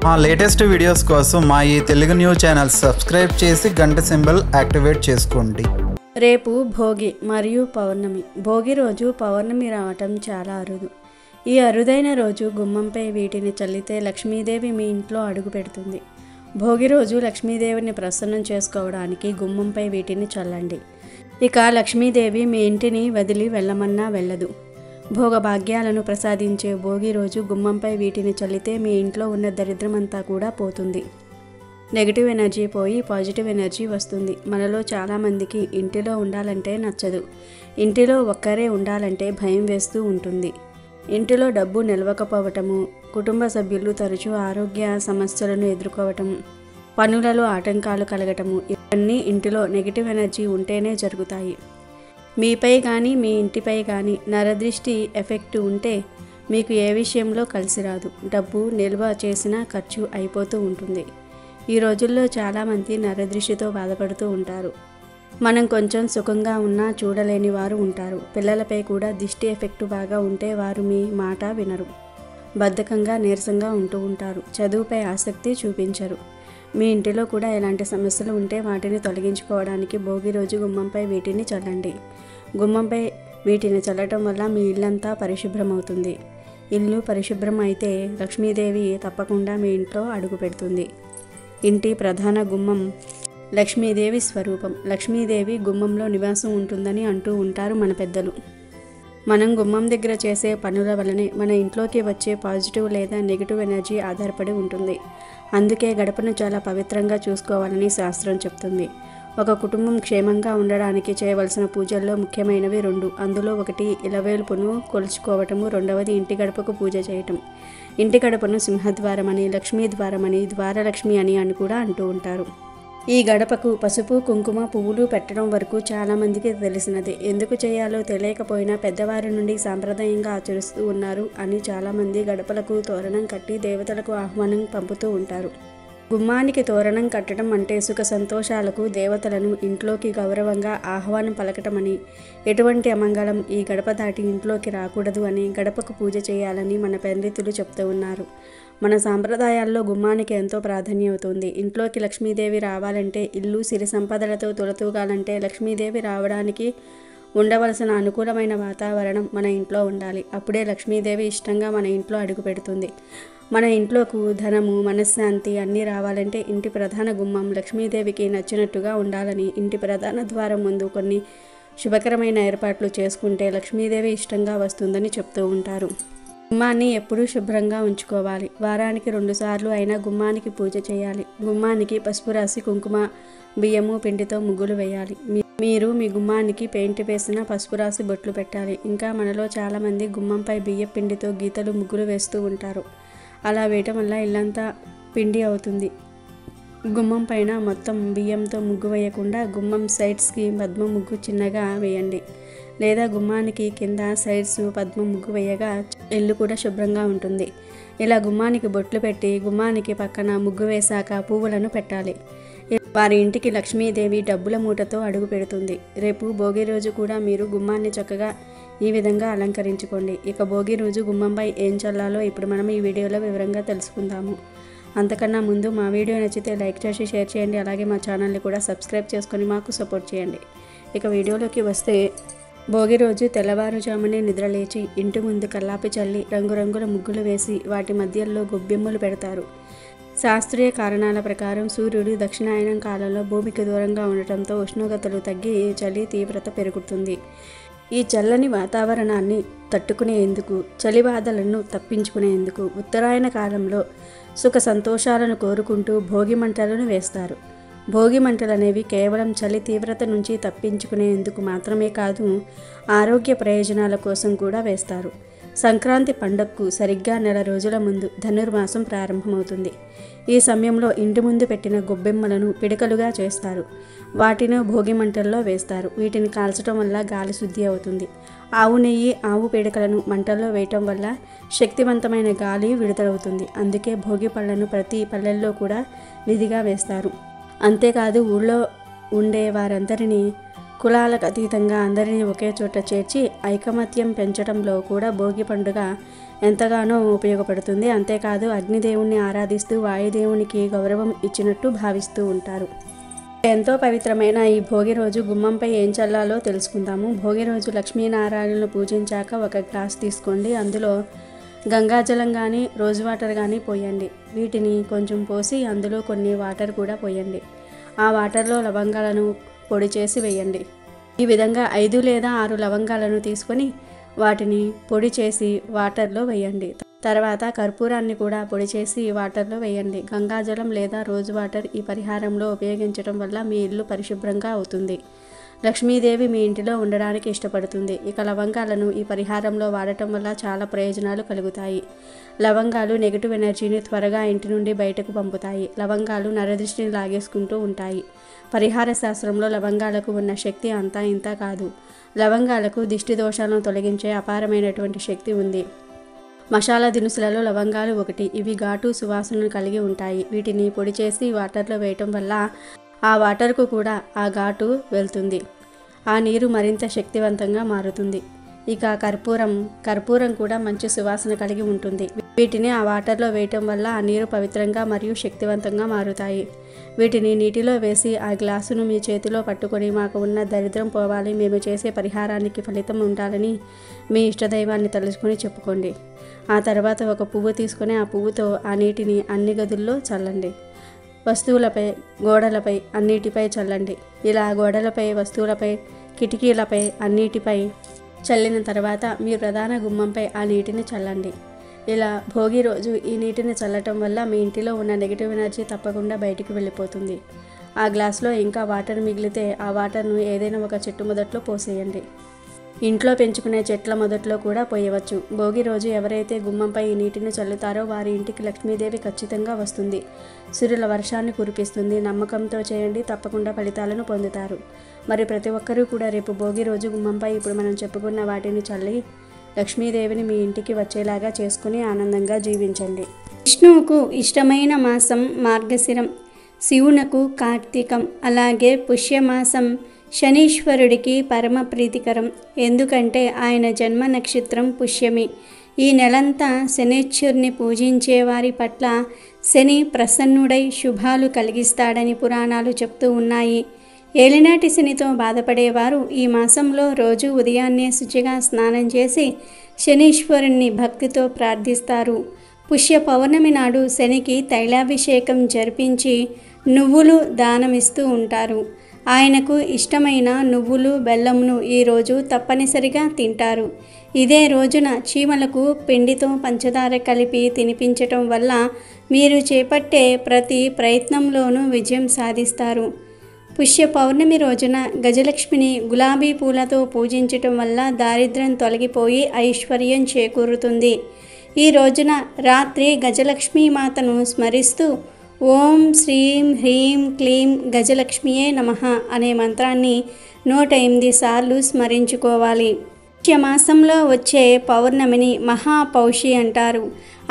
మా latest videos కోసం మా ఈ తెలుగు న్యూస్ ఛానల్ సబ్స్క్రైబ్ చేసి గంట సింబల్ యాక్టివేట్ చేసుకోండి. రేపు భోగి మరియు పౌర్ణమి. భోగి రోజు పౌర్ణమి రావటం చాలా అరుదు. ఈ అరుదైన రోజు గుమ్మంపై వీటిని చల్లితే లక్ష్మీదేవి మీ ఇంట్లో అడుగు పెడుతుంది. భోగి రోజు లక్ష్మీదేవిని ప్రసన్నం చేసుకోవడానికి గుమ్మంపై వీటిని చల్లండి. ఇక లక్ష్మీదేవి మీ ఇంటిని వదిలి వెళ్ళమన్నా వెళ్ళదు. భోగభాగ్యాలను ప్రసాదించే భోగి రోజు గుమ్మంపై వీటిని చల్లితే మీ ఇంట్లో ఉన్న దరిద్రమంతా కూడా పోతుంది. నెగిటివ్ ఎనర్జీ పోయి పాజిటివ్ ఎనర్జీ వస్తుంది. మనలో చాలామందికి ఇంటిలో ఉండాలంటే నచ్చదు. ఇంటిలో ఒక్కరే ఉండాలంటే భయం వేస్తూ ఉంటుంది. ఇంటిలో డబ్బు నిలవకపోవటము, కుటుంబ సభ్యులు తరచూ ఆరోగ్య సమస్యలను ఎదుర్కోవటం, పనులలో ఆటంకాలు కలగటము, ఇవన్నీ ఇంటిలో నెగిటివ్ ఎనర్జీ ఉంటేనే జరుగుతాయి. మీపై కానీ మీ ఇంటిపై కానీ నరదృష్టి ఎఫెక్ట్ ఉంటే మీకు ఏ విషయంలో కలిసి రాదు. డబ్బు నిల్వ చేసినా ఖర్చు అయిపోతూ ఉంటుంది. ఈ రోజుల్లో చాలామంది నరదృష్టితో బాధపడుతూ ఉంటారు. మనం కొంచెం సుఖంగా ఉన్నా చూడలేని వారు ఉంటారు. పిల్లలపై కూడా దిష్టి ఎఫెక్ట్ బాగా ఉంటే వారు మీ మాట వినరు. బద్ధకంగా నీరసంగా ఉంటూ ఉంటారు. చదువుపై ఆసక్తి చూపించరు. మీ ఇంటిలో కూడా ఎలాంటి సమస్యలు ఉంటే వాటిని తొలగించుకోవడానికి భోగి రోజు గుమ్మంపై వీటిని చల్లండి. గుమ్మంపై వీటిని చల్లటం వల్ల మీ ఇల్లంతా పరిశుభ్రమవుతుంది. ఇల్లు పరిశుభ్రం అయితే లక్ష్మీదేవి తప్పకుండా మీ ఇంట్లో అడుగు పెడుతుంది. ఇంటి ప్రధాన గుమ్మం లక్ష్మీదేవి స్వరూపం. లక్ష్మీదేవి గుమ్మంలో నివాసం ఉంటుందని అంటూ ఉంటారు మన పెద్దలు. మనం గుమ్మం దగ్గర చేసే పనుల వలనే మన ఇంట్లోకి వచ్చే పాజిటివ్ లేదా నెగిటివ్ ఎనర్జీ ఆధారపడి ఉంటుంది. అందుకే గడపను చాలా పవిత్రంగా చూసుకోవాలని శాస్త్రం చెప్తుంది. ఒక కుటుంబం క్షేమంగా ఉండడానికి చేయవలసిన పూజల్లో ముఖ్యమైనవి 2. అందులో ఒకటి ఇలవేల్పును కొలుచుకోవటము, రెండవది ఇంటి గడపకు పూజ చేయటం. ఇంటి గడపను సింహద్వారమని, లక్ష్మీ ద్వారమని, ద్వారలక్ష్మి అని కూడా అంటూ ఉంటారు. ఈ గడపకు పసుపు, కుంకుమ, పువ్వులు పెట్టడం వరకు చాలామందికి తెలిసినదే. ఎందుకు చేయాలో తెలియకపోయినా పెద్దవారి నుండి సాంప్రదాయంగా ఆచరిస్తూ ఉన్నారు అని చాలామంది గడపలకు తోరణం కట్టి దేవతలకు ఆహ్వానం పంపుతూ ఉంటారు. గుమ్మానికి తోరణం కట్టడం అంటే సుఖ సంతోషాలకు దేవతలను ఇంట్లోకి గౌరవంగా ఆహ్వానం పలకటమని, ఎటువంటి అమంగళం ఈ గడప దాటి ఇంట్లోకి రాకూడదు అని, గడపకు పూజ చేయాలని మన పండితులు చెప్తూ ఉన్నారు. మన సాంప్రదాయాల్లో గుమ్మానికి ఎంతో ప్రాధాన్యత ఉంది. ఇంట్లోకి లక్ష్మీదేవి రావాలంటే, ఇల్లు సిరి సంపదలతో తులతూగాలంటే లక్ష్మీదేవి రావడానికి ఉండవలసిన అనుకూలమైన వాతావరణం మన ఇంట్లో ఉండాలి. అప్పుడే లక్ష్మీదేవి ఇష్టంగా మన ఇంట్లో అడుగు పెడుతుంది. మన ఇంట్లోకి ధనము, మనశ్శాంతి అన్నీ రావాలంటే ఇంటి ప్రధాన గుమ్మం లక్ష్మీదేవికి నచ్చినట్టుగా ఉండాలని, ఇంటి ప్రధాన ద్వారం ముందు కొన్ని శుభకరమైన ఏర్పాట్లు చేసుకుంటే లక్ష్మీదేవి ఇష్టంగా వస్తుందని చెప్తూ ఉంటారు. గుమ్మాన్ని ఎప్పుడూ శుభ్రంగా ఉంచుకోవాలి. వారానికి 2 సార్లు అయినా గుమ్మానికి పూజ చేయాలి. గుమ్మానికి పసుపు రాసి కుంకుమ, బియ్యము, పిండితో ముగ్గులు వేయాలి. మీరు మీ గుమ్మానికి పెయింట్ వేసిన పసుపు రాసి బొట్లు పెట్టాలి. ఇంకా మనలో చాలామంది గుమ్మంపై బియ్య పిండితో గీతలు, ముగ్గులు వేస్తూ ఉంటారు. అలా వేయటం వల్ల ఇల్లంతా పిండి అవుతుంది. గుమ్మం పైన మొత్తం బియ్యంతో ముగ్గు వేయకుండా గుమ్మం సైడ్స్కి పద్మ ముగ్గు చిన్నగా వేయండి. లేదా గుమ్మానికి కింద సైడ్స్ పద్మ ముగ్గు వేయగా ఇల్లు కూడా శుభ్రంగా ఉంటుంది. ఇలా గుమ్మానికి బొట్లు పెట్టి గుమ్మానికి పక్కన ముగ్గు వేశాక పువ్వులను పెట్టాలి. వారి ఇంటికి లక్ష్మీదేవి డబ్బుల మూటతో అడుగు పెడుతుంది. రేపు భోగి రోజు కూడా మీరు గుమ్మాన్ని చక్కగా ఈ విధంగా అలంకరించుకోండి. ఇక భోగి రోజు గుమ్మంపై ఏం చల్లాలో ఇప్పుడు మనం ఈ వీడియోలో వివరంగా తెలుసుకుందాము. అంతకన్నా ముందు మా వీడియో నచ్చితే లైక్ చేసి షేర్ చేయండి. అలాగే మా ఛానల్ని కూడా సబ్స్క్రైబ్ చేసుకొని మాకు సపోర్ట్ చేయండి. ఇక వీడియోలోకి వస్తే, భోగి రోజు తెల్లవారుజామునే నిద్రలేచి ఇంటి ముందు కల్లాపి చల్లి రంగురంగుల ముగ్గులు వేసి వాటి మధ్యలో గొబ్బెమ్మలు పెడతారు. శాస్త్రీయ కారణాల ప్రకారం సూర్యుడు దక్షిణాయనం కాలంలో భూమికి దూరంగా ఉండటంతో ఉష్ణోగ్రతలు తగ్గి చలి తీవ్రత పెరుగుతుంది. ఈ చల్లని వాతావరణాన్ని తట్టుకునేందుకు, చలి బాధలను తప్పించుకునేందుకు ఉత్తరాయణ కాలంలో సుఖ సంతోషాలను కోరుకుంటూ భోగి మంటలను వేస్తారు. భోగి మంటలు అనేవి కేవలం చలి తీవ్రత నుంచి తప్పించుకునేందుకు మాత్రమే కాదు, ఆరోగ్య ప్రయోజనాల కోసం కూడా వేస్తారు. సంక్రాంతి పండగకు సరిగ్గా 1 రోజుల ముందు ధనుర్మాసం ప్రారంభమవుతుంది. ఈ సమయంలో ఇంటి ముందు పెట్టిన గొబ్బెమ్మలను పిడకలుగా చేస్తారు. వాటిని భోగి మంటల్లో వేస్తారు. వీటిని కాల్చడం వల్ల గాలి శుద్ధి అవుతుంది. ఆవు నెయ్యి, ఆవు పిడకలను మంటల్లో వేయటం వల్ల శక్తివంతమైన గాలి విడుదలవుతుంది. అందుకే భోగి పళ్ళను ప్రతి పల్లెల్లో కూడా విధిగా వేస్తారు. అంతేకాదు ఊళ్ళో ఉండే వారందరినీ కులాలకు అతీతంగా అందరినీ ఒకే చోట చేర్చి ఐకమత్యం పెంచడంలో కూడా భోగి పండుగ ఎంతగానో ఉపయోగపడుతుంది. అంతేకాదు అగ్నిదేవుణ్ణి ఆరాధిస్తూ వాయుదేవునికి గౌరవం ఇచ్చినట్టు భావిస్తూ ఉంటారు. ఎంతో పవిత్రమైన ఈ భోగి రోజు గుమ్మంపై ఏం చల్లాలో తెలుసుకుందాము. భోగి రోజు లక్ష్మీనారాయణను పూజించాక ఒక గ్లాస్ తీసుకోండి. అందులో గంగాజలం కానీ రోజ్ వాటర్ కానీ పోయండి. వీటిని కొంచెం పోసి అందులో కొన్ని వాటర్ కూడా పోయండి. ఆ వాటర్లో లవంగాలను పొడి చేసి వేయండి. ఈ విధంగా 5 లేదా 6 లవంగాలను తీసుకొని వాటిని పొడి చేసి వాటర్లో వేయండి. తర్వాత కర్పూరాన్ని కూడా పొడి చేసి వాటర్లో వేయండి. గంగాజలం లేదా రోజ్ వాటర్ ఈ పరిహారంలో ఉపయోగించడం వల్ల మీ ఇల్లు పరిశుభ్రంగా అవుతుంది. లక్ష్మీదేవి మీ ఇంటిలో ఉండడానికి ఇష్టపడుతుంది. ఇక లవంగాలను ఈ పరిహారంలో వాడటం వల్ల చాలా ప్రయోజనాలు కలుగుతాయి. లవంగాలు నెగిటివ్ ఎనర్జీని త్వరగా ఇంటి నుండి బయటకు పంపుతాయి. లవంగాలు నరదృష్టిని లాగేసుకుంటూ ఉంటాయి. పరిహార శాస్త్రంలో లవంగాలకు ఉన్న శక్తి అంతా ఇంత కాదు. లవంగాలకు దిష్టి దోషాలను తొలగించే అపారమైనటువంటి శక్తి ఉంది. మసాలా దినుసులలో లవంగాలు ఒకటి. ఇవి ఘాటు సువాసనను కలిగి ఉంటాయి. వీటిని పొడి చేసి వాటర్లో వేయటం వల్ల ఆ వాటర్కు కూడా ఆ ఘాటు వెళ్తుంది. ఆ నీరు మరింత శక్తివంతంగా మారుతుంది. ఇక కర్పూరం కూడా మంచి సువాసన కలిగి ఉంటుంది. వీటిని ఆ వాటర్లో వేయటం వల్ల ఆ నీరు పవిత్రంగా మరియు శక్తివంతంగా మారుతాయి. వీటిని నీటిలో వేసి ఆ గ్లాసును మీ చేతిలో పట్టుకొని మాకు ఉన్న దరిద్రం పోవాలి, మేము చేసే పరిహారానికి ఫలితం ఉండాలని మీ ఇష్టదైవాన్ని తలుచుకొని చెప్పుకోండి. ఆ తర్వాత ఒక పువ్వు తీసుకొని ఆ పువ్వుతో ఆ నీటిని అన్ని గదుల్లో చల్లండి. వస్తువులపై, గోడలపై అన్నిటిపై చల్లండి. ఇలా గోడలపై, వస్తువులపై, కిటికీలపై అన్నిటిపై చల్లిన తర్వాత మీ ప్రధాన గుమ్మంపై ఆ నీటిని చల్లండి. ఇలా భోగి రోజు ఈ నీటిని చల్లటం వల్ల మీ ఇంటిలో ఉన్న నెగిటివ్ ఎనర్జీ తప్పకుండా బయటికి వెళ్ళిపోతుంది. ఆ గ్లాస్లో ఇంకా వాటర్ మిగిలితే ఆ వాటర్ను ఏదైనా ఒక చెట్టు మొదట్లో పోసేయండి. ఇంట్లో పెంచుకునే చెట్ల మొదట్లో కూడా పోయవచ్చు. భోగి రోజు ఎవరైతే గుమ్మంపై ఈ నీటిని చల్లుతారో వారి ఇంటికి లక్ష్మీదేవి ఖచ్చితంగా వస్తుంది. సిరుల వర్షాన్ని కురిపిస్తుంది. నమ్మకంతో చేయండి, తప్పకుండా ఫలితాలను పొందుతారు. మరి ప్రతి ఒక్కరూ కూడా రేపు భోగి రోజు గుమ్మంపై ఇప్పుడు మనం చెప్పుకున్న వాటిని చల్లి లక్ష్మీదేవిని మీ ఇంటికి వచ్చేలాగా చేసుకుని ఆనందంగా జీవించండి. విష్ణువుకు ఇష్టమైన మాసం మార్గశిరం, శివునకు కార్తీకం, అలాగే పుష్యమాసం శనీశ్వరుడికి పరమ ప్రీతికరం. ఎందుకంటే ఆయన జన్మ నక్షత్రం పుష్యమి. ఈ నెలంతా శనేశ్వరుని పూజించే వారి పట్ల శని ప్రసన్నుడై శుభాలు కలిగిస్తాడని పురాణాలు చెప్తూ ఉన్నాయి. ఏలినాటి శనితో బాధపడేవారు ఈ మాసంలో రోజు ఉదయాన్నే శుచిగా స్నానం చేసి శనీశ్వరుణ్ణి భక్తితో ప్రార్థిస్తారు. పుష్య పౌర్ణమి నాడు శనికి తైలాభిషేకం జరిపించి నువ్వులు దానమిస్తూ ఉంటారు. ఆయనకు ఇష్టమైన నువ్వులు, బెల్లమును ఈరోజు తప్పనిసరిగా తింటారు. ఇదే రోజున చీమలకు పిండితో పంచదార కలిపి తినిపించటం వల్ల మీరు చేపట్టే ప్రతి ప్రయత్నంలోనూ విజయం సాధిస్తారు. పుష్య పౌర్ణమి రోజున గజలక్ష్మిని గులాబీ పూలతో పూజించటం వల్ల దారిద్ర్యం తొలగిపోయి ఐశ్వర్యం చేకూరుతుంది. ఈ రోజున రాత్రి గజలక్ష్మీ మాతను స్మరిస్తూ ఓం శ్రీం హ్రీం క్లీం గజలక్ష్మియే నమః అనే మంత్రాన్ని 108 సార్లు స్మరించుకోవాలి. పుష్యమాసంలో వచ్చే పౌర్ణమిని మహాపౌషి అంటారు.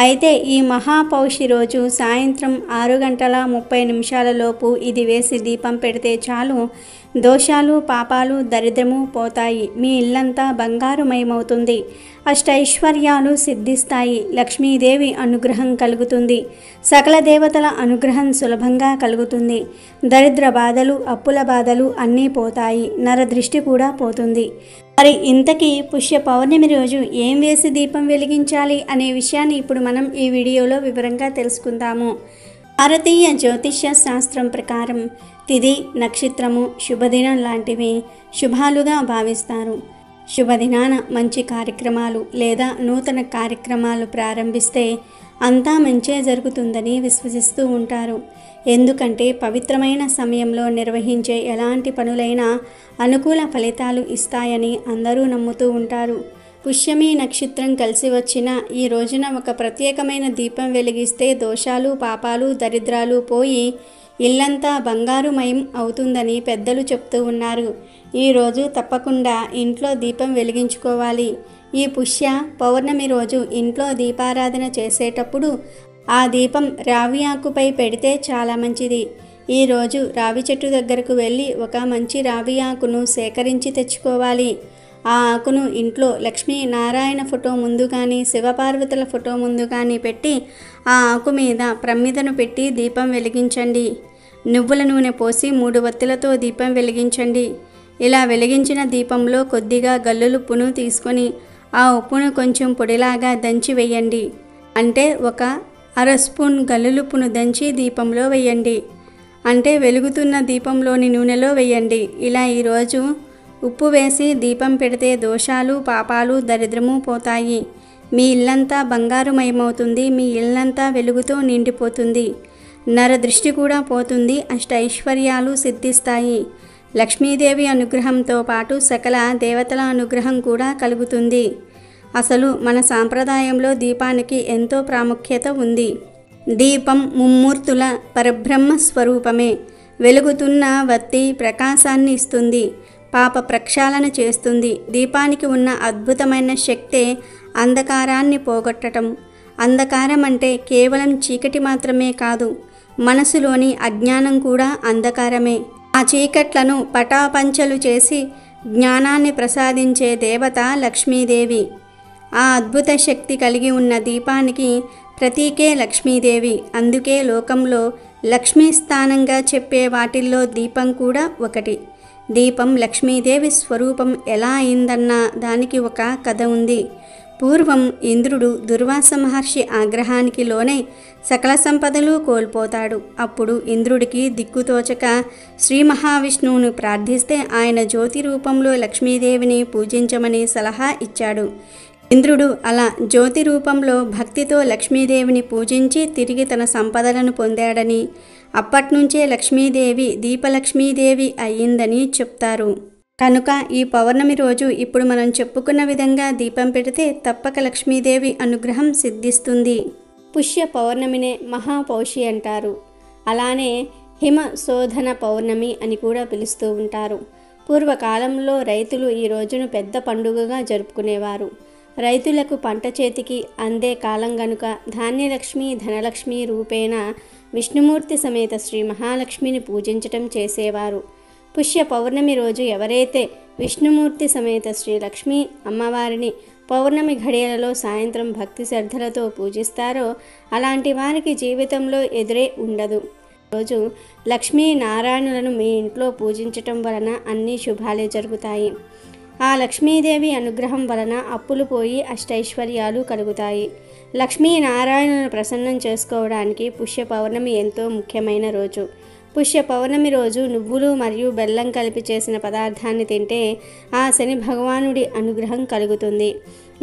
అయితే ఈ మహాపౌషి రోజు సాయంత్రం 6:30 ఇది వేసి దీపం పెడితే చాలు, దోషాలు, పాపాలు, దరిద్రము పోతాయి. మీ ఇల్లంతా బంగారుమయమవుతుంది. అష్టైశ్వర్యాలు సిద్ధిస్తాయి. లక్ష్మీదేవి అనుగ్రహం కలుగుతుంది. సకల దేవతల అనుగ్రహం సులభంగా కలుగుతుంది. దరిద్ర బాధలు, అప్పుల బాధలు అన్నీ పోతాయి. నరదృష్టి కూడా పోతుంది. మరి ఇంతకీ పుష్య పౌర్ణమి రోజు ఏం వేసి దీపం వెలిగించాలి అనే విషయాన్ని ఇప్పుడు మనం ఈ వీడియోలో వివరంగా తెలుసుకుందాము. భారతీయ జ్యోతిష్య శాస్త్రం ప్రకారం తిథి, నక్షత్రము, శుభదినం లాంటివి శుభాలుగా భావిస్తారు. శుభదినాన మంచి కార్యక్రమాలు లేదా నూతన కార్యక్రమాలు ప్రారంభిస్తే అంతా మంచే జరుగుతుందని విశ్వసిస్తూ ఉంటారు. ఎందుకంటే పవిత్రమైన సమయంలో నిర్వహించే ఎలాంటి పనులైనా అనుకూల ఫలితాలు ఇస్తాయని అందరూ నమ్ముతూ ఉంటారు. పుష్యమి నక్షత్రం కలిసి వచ్చిన ఈ రోజున ఒక ప్రత్యేకమైన దీపం వెలిగిస్తే దోషాలు, పాపాలు, దరిద్రాలు పోయి ఇల్లంతా బంగారుమయం అవుతుందని పెద్దలు చెప్తూ ఉన్నారు. ఈరోజు తప్పకుండా ఇంట్లో దీపం వెలిగించుకోవాలి. ఈ పుష్య పౌర్ణమి రోజు ఇంట్లో దీపారాధన చేసేటప్పుడు ఆ దీపం రావి ఆకుపై పెడితే చాలా మంచిది. ఈరోజు రావి చెట్టు దగ్గరకు వెళ్ళి ఒక మంచి రావి ఆకును సేకరించి తెచ్చుకోవాలి. ఆ ఆకును ఇంట్లో లక్ష్మీనారాయణ ఫోటో ముందు కానీ శివపార్వతుల ఫోటో ముందు కానీ పెట్టి ఆ ఆకు మీద ప్రమిదను పెట్టి దీపం వెలిగించండి. నువ్వుల నూనె పోసి 3 వత్తులతో దీపం వెలిగించండి. ఇలా వెలిగించిన దీపంలో కొద్దిగా గల్లులుప్పును తీసుకొని ఆ ఉప్పును కొంచెం పొడిలాగా దంచి వేయండి. అంటే ఒక అర స్పూన్ గల్లులుప్పును దంచి దీపంలో వేయండి. అంటే వెలుగుతున్న దీపంలోని నూనెలో వేయండి. ఇలా ఈరోజు ఉప్పు వేసి దీపం పెడితే దోషాలు, పాపాలు, దరిద్రము పోతాయి. మీ ఇల్లంతా బంగారుమయమవుతుంది. మీ ఇల్లంతా వెలుగుతో నిండిపోతుంది. నరదృష్టి కూడా పోతుంది. అష్టైశ్వర్యాలు సిద్ధిస్తాయి. లక్ష్మీదేవి అనుగ్రహంతో పాటు సకల దేవతల అనుగ్రహం కూడా కలుగుతుంది. అసలు మన సాంప్రదాయంలో దీపానికి ఎంతో ప్రాముఖ్యత ఉంది. దీపం ముమ్మూర్తుల పరబ్రహ్మ స్వరూపమే. వెలుగుతున్న వత్తి ప్రకాశాన్ని ఇస్తుంది, పాప ప్రక్షాళన చేస్తుంది. దీపానికి ఉన్న అద్భుతమైన శక్తే అంధకారాన్ని పోగొట్టడం. అంధకారం అంటే కేవలం చీకటి మాత్రమే కాదు, మనసులోని అజ్ఞానం కూడా అంధకారమే. ఆ చీకట్లను పటాపంచలు చేసి జ్ఞానాన్ని ప్రసాదించే దేవత లక్ష్మీదేవి. ఆ అద్భుత శక్తి కలిగి ఉన్న దీపానికి ప్రతీకే లక్ష్మీదేవి. అందుకే లోకంలో లక్ష్మీ స్థానంగా చెప్పే వాటిల్లో దీపం కూడా ఒకటి. దీపం లక్ష్మీదేవి స్వరూపం ఎలా అయిందన్న దానికి ఒక కథ ఉంది. పూర్వం ఇంద్రుడు దుర్వాస మహర్షి ఆగ్రహానికి లోనై సకల సంపదలు కోల్పోతాడు. అప్పుడు ఇంద్రుడికి దిక్కుతోచక శ్రీ మహావిష్ణువును ప్రార్థిస్తే ఆయన జ్యోతి రూపంలో లక్ష్మీదేవిని పూజించమని సలహా ఇచ్చాడు. ఇంద్రుడు అలా జ్యోతి రూపంలో భక్తితో లక్ష్మీదేవిని పూజించి తిరిగి తన సంపదలను పొందాడని, అప్పట్నుంచే లక్ష్మీదేవి దీపలక్ష్మీదేవి అయ్యిందని చెప్తారు. కనుక ఈ పౌర్ణమి రోజు ఇప్పుడు మనం చెప్పుకున్న విధంగా దీపం పెడితే తప్పక లక్ష్మీదేవి అనుగ్రహం సిద్ధిస్తుంది. పుష్య పౌర్ణమినే మహాపౌషి అంటారు. అలానే హిమ శోధన పౌర్ణమి అని కూడా పిలుస్తూ ఉంటారు. పూర్వకాలంలో రైతులు ఈ రోజును పెద్ద పండుగగా జరుపుకునేవారు. రైతులకు పంట చేతికి అందే కాలం గనుక ధాన్యలక్ష్మి, ధనలక్ష్మి రూపేణ విష్ణుమూర్తి సమేత శ్రీ మహాలక్ష్మిని పూజించటం చేసేవారు. పుష్య పౌర్ణమి రోజు ఎవరైతే విష్ణుమూర్తి సమేత శ్రీ లక్ష్మీ అమ్మవారిని పౌర్ణమి ఘడియలలో సాయంత్రం భక్తి శ్రద్ధలతో పూజిస్తారో అలాంటి వారికి జీవితంలో ఎదురే ఉండదు. రోజు లక్ష్మీ నారాయణులను మీ ఇంట్లో పూజించటం వలన అన్ని శుభాలే జరుగుతాయి. ఆ లక్ష్మీదేవి అనుగ్రహం వలన అప్పులు పోయి అష్టైశ్వర్యాలు కలుగుతాయి. లక్ష్మీనారాయణులను ప్రసన్నం చేసుకోవడానికి పుష్య పౌర్ణమి ఎంతో ముఖ్యమైన రోజు. పుష్య పౌర్ణమి రోజు నువ్వులు మరియు బెల్లం కలిపి చేసిన పదార్థాన్ని తింటే ఆ శని భగవానుడి అనుగ్రహం కలుగుతుంది.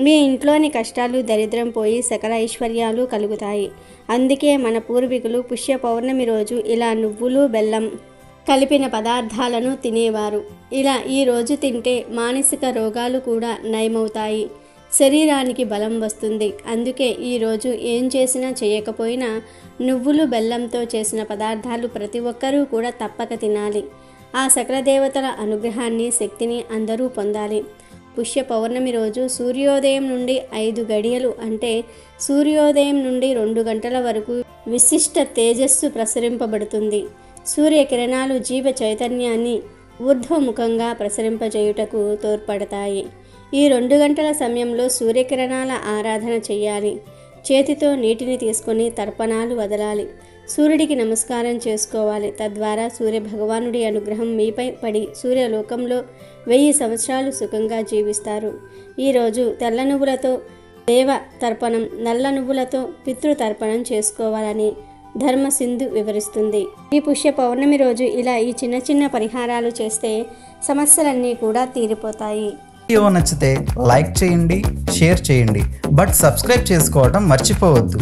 మీ ఇంట్లోని కష్టాలు, దరిద్రం పోయి సకల ఐశ్వర్యాలు కలుగుతాయి. అందుకే మన పూర్వీకులు పుష్య పౌర్ణమి రోజు ఇలా నువ్వులు, బెల్లం కలిపిన పదార్థాలను తినేవారు. ఇలా ఈ రోజు తింటే మానసిక రోగాలు కూడా నయమవుతాయి, శరీరానికి బలం వస్తుంది. అందుకే ఈరోజు ఏం చేసినా చేయకపోయినా నువ్వులు బెల్లంతో చేసిన పదార్థాలు ప్రతి ఒక్కరూ కూడా తప్పక తినాలి. ఆ సకల దేవతల అనుగ్రహాన్ని, శక్తిని అందరూ పొందాలి. పుష్య పౌర్ణమి రోజు సూర్యోదయం నుండి 5 గడియలు అంటే సూర్యోదయం నుండి 2 గంటల వరకు విశిష్ట తేజస్సు ప్రసరింపబడుతుంది. సూర్యకిరణాలు జీవ చైతన్యాన్ని ఊర్ధ్వముఖంగా ప్రసరింపజేయుటకు తోడ్పడతాయి. ఈ 2 గంటల సమయంలో సూర్యకిరణాల ఆరాధన చేయాలి. చేతితో నీటిని తీసుకొని తర్పణాలు వదలాలి. సూర్యుడికి నమస్కారం చేసుకోవాలి. తద్వారా సూర్య భగవానుడి అనుగ్రహం మీపై పడి సూర్యలోకంలో 1000 సంవత్సరాలు సుఖంగా జీవిస్తారు. ఈరోజు తెల్ల నువ్వులతో దేవ తర్పణం, నల్ల నువ్వులతో పితృతర్పణం చేసుకోవాలని ధర్మసింధు వివరిస్తుంది. ఈ పుష్య పౌర్ణమి రోజు ఇలా ఈ చిన్న చిన్న పరిహారాలు చేస్తే సమస్యలన్నీ కూడా తీరిపోతాయి. వీడియో నచ్చితే లైక్ చేయండి, షేర్ చేయండి, బట్ సబ్స్క్రైబ్ చేసుకోవడం మర్చిపోవద్దు.